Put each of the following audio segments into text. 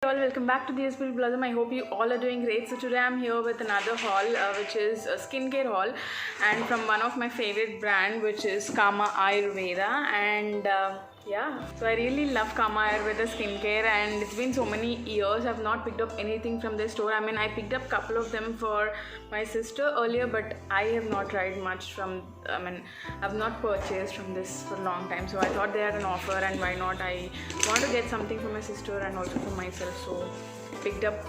All, welcome back to the Beautiful Blossom. I hope you all are doing great. So today I'm here with another haul, which is a skincare haul, and from one of my favorite brand, which is Kamaayurveda. And yeah, so I really love Kamaayurveda skincare, and it's been so many years I've not picked up anything from their store. I mean, I picked up a couple of them for my sister earlier, but I have not tried much from. I've not purchased from this for a long time. So I thought they had an offer, and why not? I want to get something for my sister and also for myself. So picked up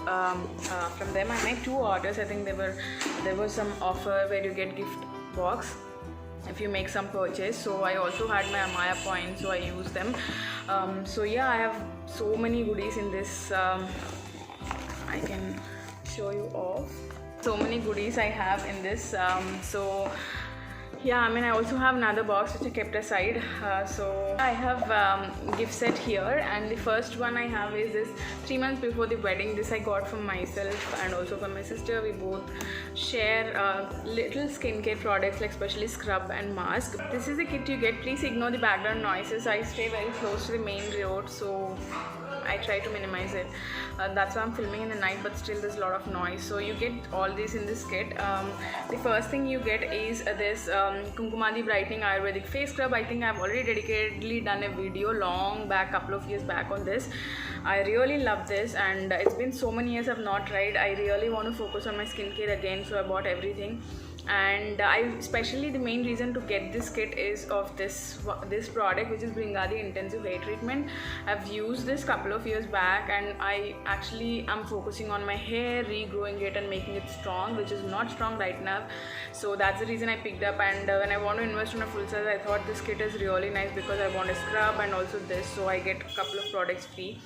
from them. I made 2 orders. I think there was some offer where you get gift box if you make some purchase. So I also had my Amaya points, so I used them. So yeah, I have so many goodies in this. I can show you off. So many goodies I have in this. So yeah, I mean, I also have another box which I kept aside. So I have gift set here, and the first one I have is this 3 months before the wedding. This I got from myself and also from my sister. We both share little skincare products, like especially scrub and mask. This is the kit you get. Please ignore the background noises. I stay very close to the main road, so I try to minimize it. That's why I'm filming in the night, but still there's a lot of noise. So you get all these in this kit. The first thing you get is this Kunkumati Brightening Ayurvedic face scrub. I think I've already dedicatedly done a video long back, couple of years back on this. I really love this, and it's been so many years I've not tried. I really want to focus on my skincare again, so I bought everything. And especially the main reason to get this kit is of this product, which is Bringadi Intensive Hair Treatment. I've used this couple of years back, and I actually am focusing on my hair, regrowing it and making it strong, which is not strong right now. So that's the reason I picked up. And when I want to invest in a full size, I thought this kit is really nice because I want a scrub and also this, so I get a couple of products free.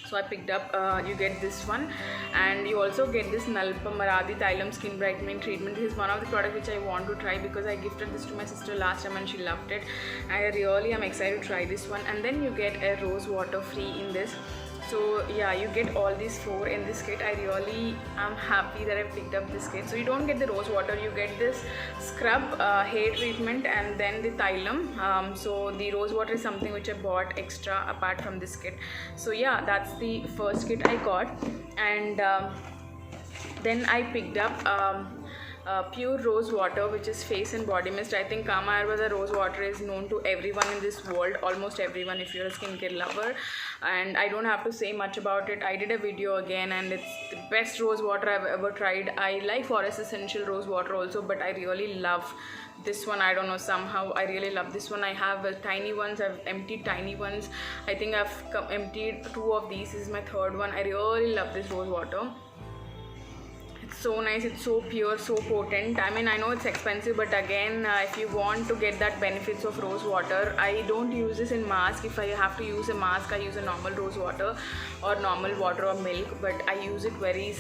So I picked up, you get this one, and you also get this Nalpa Maradi Thailam Skin Brightening Treatment. This is one of the products which I want to try because I gifted this to my sister last time and she loved it. I really am excited to try this one. And then you get a rose water free in this. So yeah, you get all these 4 in this kit. I really am happy that I picked up this kit. So you don't get the rose water, you get this scrub, hair treatment, and then the Thailam. So the rose water is something which I bought extra apart from this kit. So yeah, that's the first kit I got. And then I picked up pure rose water, which is face and body mist. I think Kamaayurveda rose water is known to everyone in this world, almost everyone, if you're a skincare lover, and I don't have to say much about it. I did a video again, and it's the best rose water I've ever tried. I like Forest Essential rose water also, but I really love this one. I don't know, somehow I really love this one. I have tiny ones. I've emptied tiny ones. I think I've emptied 2 of these. This is my 3rd one. I really love this rose water. So nice, it's so pure, so potent. I mean, I know it's expensive, but again, if you want to get that benefits of rose water, I don't use this in mask. If I have to use a mask, I use a normal rose water or normal water or milk, but I use it very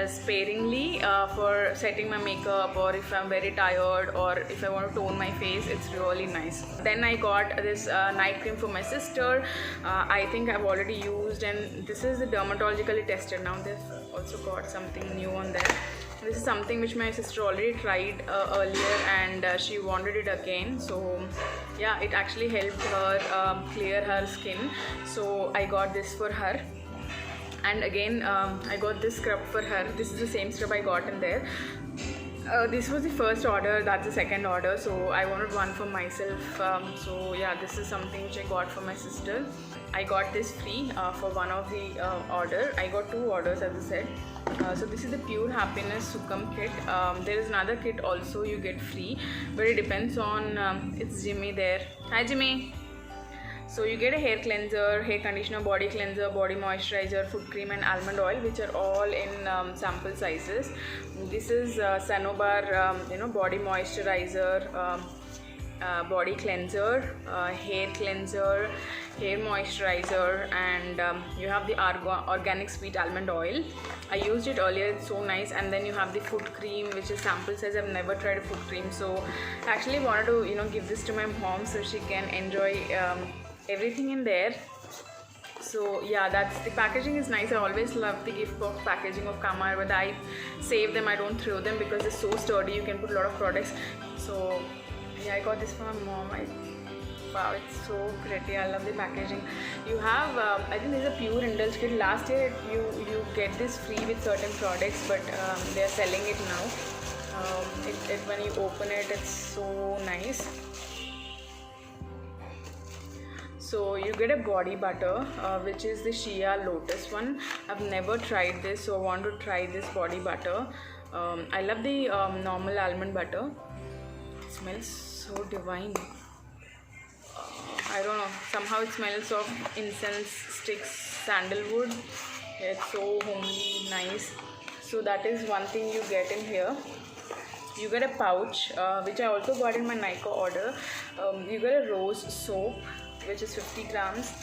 sparingly for setting my makeup, or if I'm very tired, or if I want to tone my face. It's really nice. Then I got this night cream for my sister. I think I've already used, and this is the dermatologically tested. Now they've also got something new on there. This is something which my sister already tried earlier, and she wanted it again. So yeah, it actually helped her clear her skin. So I got this for her. And again, I got this scrub for her. This is the same scrub I got in there. This was the first order, that's the second order, so I wanted one for myself. So yeah, this is something which I got for my sister. I got this free for one of the order. I got 2 orders, as I said. So this is the Pure Happiness Sukum kit. There is another kit also you get free, but it depends on, it's Jimmy there. Hi Jimmy. So you get a hair cleanser, hair conditioner, body cleanser, body moisturizer, foot cream and almond oil, which are all in sample sizes. This is Sanobar, body moisturizer, body cleanser, hair cleanser, hair moisturizer, and you have the organic sweet almond oil. I used it earlier, it's so nice. And then you have the foot cream, which is sample size. I've never tried a foot cream, so I actually wanted to give this to my mom so she can enjoy everything in there. So yeah, that's the packaging is nice. I always love the gift box packaging of Kamaayurveda. I save them, I don't throw them because they're so sturdy. You can put a lot of products. So yeah, I got this for my mom. Wow, it's so pretty. I love the packaging. You have, I think this is a pure indulge kit. Last year you get this free with certain products, but they are selling it now. When you open it, it's so nice. So you get a body butter, which is the Shea Lotus one. I've never tried this, so I want to try this body butter. I love the normal almond butter. It smells so divine. I don't know, somehow it smells of incense sticks, sandalwood. It's so homely, nice. So that is one thing you get in here. You get a pouch, which I also got in my Nika order. You get a rose soap, which is 50 grams.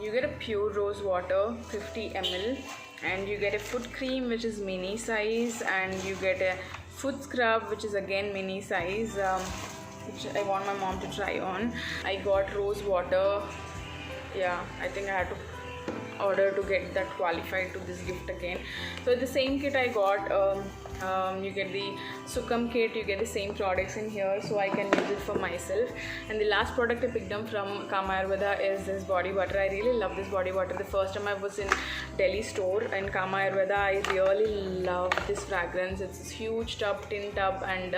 You get a pure rose water, 50 ml. And you get a foot cream, which is mini size. And you get a foot scrub, which is again mini size. Which I want my mom to try on. I got rose water. Yeah, I think I had to order to get that qualified to this gift again. So the same kit I got, you get the Sukum kit, you get the same products in here, so I can use it for myself. And the last product I picked up from Kamaayurveda is this body butter. I really love this body butter. The first time I was in Delhi store in Kamaayurveda, I really love this fragrance. It's this huge tub, tin tub, and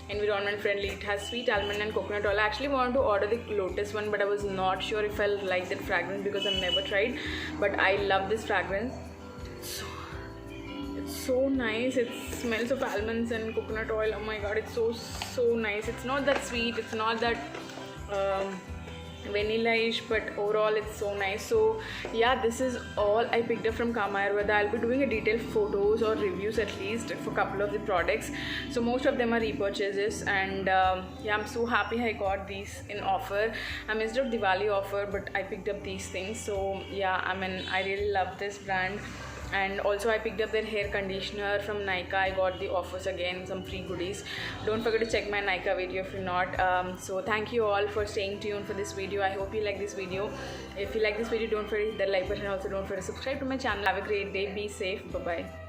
environment friendly. It has sweet almond and coconut oil. I actually wanted to order the lotus one, but I was not sure if I'll like that fragrance because I've never tried. But I love this fragrance. It's so nice. It smells of almonds and coconut oil. Oh my god, it's so nice. It's not that sweet, it's not that vanilla-ish, but overall it's so nice. So yeah, this is all I picked up from Kamaayurveda. I'll be doing a detailed photos or reviews at least for a couple of the products. So most of them are repurchases, and yeah, I'm so happy I got these in offer. I missed out Diwali offer, but I picked up these things. So yeah, I mean, I really love this brand. And also I picked up their hair conditioner from Nika. I got the offers again, some free goodies. Don't forget to check my Nika video if you're not. So thank you all for staying tuned for this video. I hope you like this video. If you like this video, don't forget to hit that like button. Also don't forget to subscribe to my channel. Have a great day. Be safe. Bye bye.